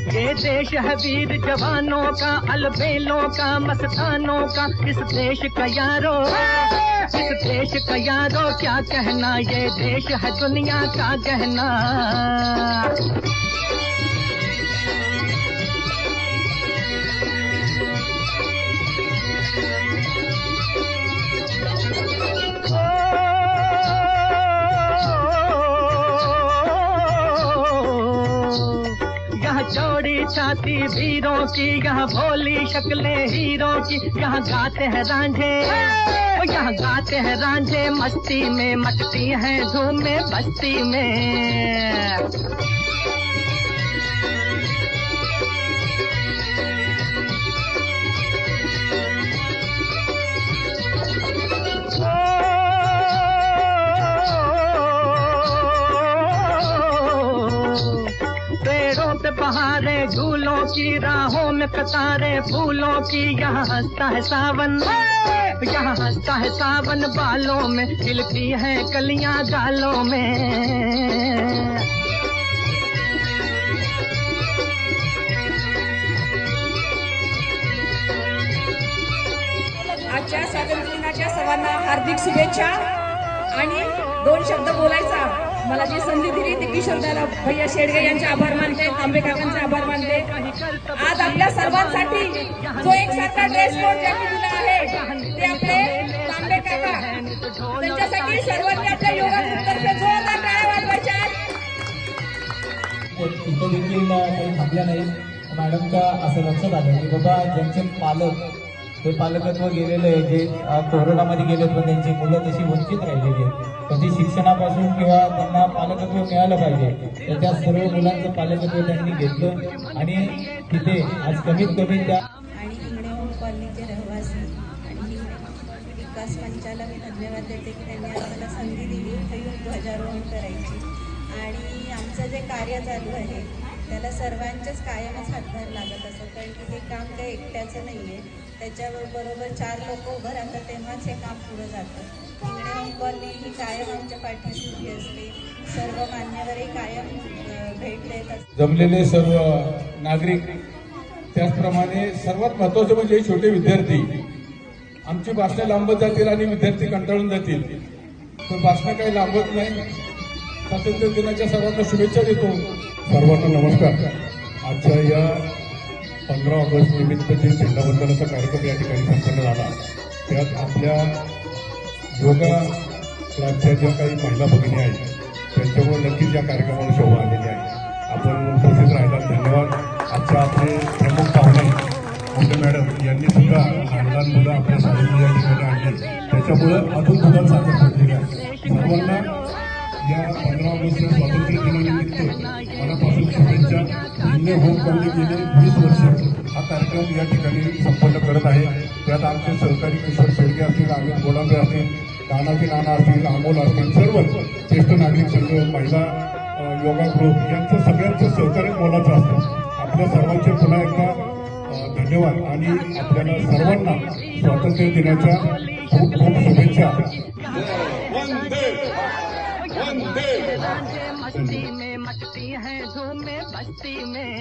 ये देश है वीर जवानों का, अलबेलों का, मस्तानों का। इस देश का यारो, इस देश का यारो क्या कहना, ये देश है दुनिया का गहना। चौड़ी छाती वीरों की, यहाँ भोली शक्लें हीरों की। यहाँ गाते हैं रांझे, यहाँ गाते हैं रांझे, मस्ती में मचती हैं धूमें बस्ती में। बहारे झूलों की, राहों में कतारे फूलों की। यहाँ हंसता है सावन, यहाँ हंसता है सावन, बालों में खिलती है कलियां गालों में। आजच्या स्वातंत्र्य दिनाच्या सर्वांना हार्दिक शुभेच्छा। आणि दोन शब्द बोलायचा मला जी संधी दिली ती किशोरदादा भैया शेडगे यांचे आभार मानते, तांबे काकांचे आभार मानते। आज आपल्या सर्वांसाठी जो एक सारखा ड्रेस कोड त्यांनी दिला आहे ते आपले तांबे काका, त्यांच्यासाठी सर्वांनी आपल्या योगातर्फे जोरदार टाळ्या वाजवायच्या। इथं देखील काही थांबल्या नाही। मॅडमच्या असं लक्षात आलं की बाबा ज्यांचे पालक ते पालकत्व गेलेलं आहे, जे कोरोनामध्ये गेलेत पण त्यांची मुलं तशी वंचित राहिलेली आहेत, कधी शिक्षणापासून किंवा त्यांना पालकत्व मिळालं पाहिजे, तर त्या सर्व मुलांचं पालकत्व त्यांनी घेतलं आणि तिथे आज कमीत कमी त्या आणि हिंगणे कॉलनीचे रहिवासी आणि विकास मंचाला मी धन्यवाद देते की त्यांनी आम्हाला संधी दिली ध्वजारोहण करायची। आणि आमचं जे कार्य चालू आहे त्याला सर्वांच्याच कायमच हातभार लागत असतं, कारण की हे काम काही एकट्याचं नाही आहे, त्याच्याबरोबर 4 लोक उभं राहतात तेव्हाच हे काम पुढं जातं। हिंगणे कॉलनी ही कायम आमच्या पाठीशी उभी असते, सर्व मान्यवरही कायम भेट देत असतात। जमलेले सर्व नागरिक, त्याचप्रमाणे सर्वात महत्वाचे म्हणजे छोटे विद्यार्थी। आमची भाषणं लांबत जातील आणि विद्यार्थी कंटाळून जातील, तर भाषणं काही लांबत नाही। स्वातंत्र्य दिनाच्या सर्वांना शुभेच्छा देतो। सर्वांना नमस्कार। आजच्या या 15 ऑगस्ट निमित्त जे झेंडावंदनाचा कार्यक्रम या ठिकाणी संपन्न झाला, त्यात आपल्या योगा क्लासच्या ज्या काही महिला भगिनी आहेत त्यांच्यामुळे नक्कीच या कार्यक्रमाला शोभा आलेली आहे। आपण उपस्थित राहिला धन्यवाद। आजच्या आपले प्रमुख पाहुणे मोठे मॅडम यांनी सुद्धा लहान लहान मुलं आपल्या शाळेमध्ये या ठिकाणी आणली, त्याच्यामुळं अजून मुलं चांगलं पडलेलं आहे। सर्वांना या 15 ऑगस्ट स्वातंत्र्य दिनानिमित्त मनापासून शुभेच्छा। हिंगणे होम कॉलनी गेले 20 वर्ष हा कार्यक्रम या ठिकाणी संपन्न करत आहे। त्यात आमचे सहकारी किशोर शेडगे असतील, अमित गोडांबे असतील, नानाजी नाना असतील, अमोल असतील, सर्व ज्येष्ठ नागरिक संघ, महिला योगा ग्रुप यांचं सगळ्यांचं सहकार्य मोलाचं असतं। आपल्या सर्वांचे पुन्हा एकदा धन्यवाद आणि आपल्याला सर्वांना स्वातंत्र्य दिनाच्या खूप खूप शुभेच्छा। मस्ती में मचती हैं धूमें बस्ती में।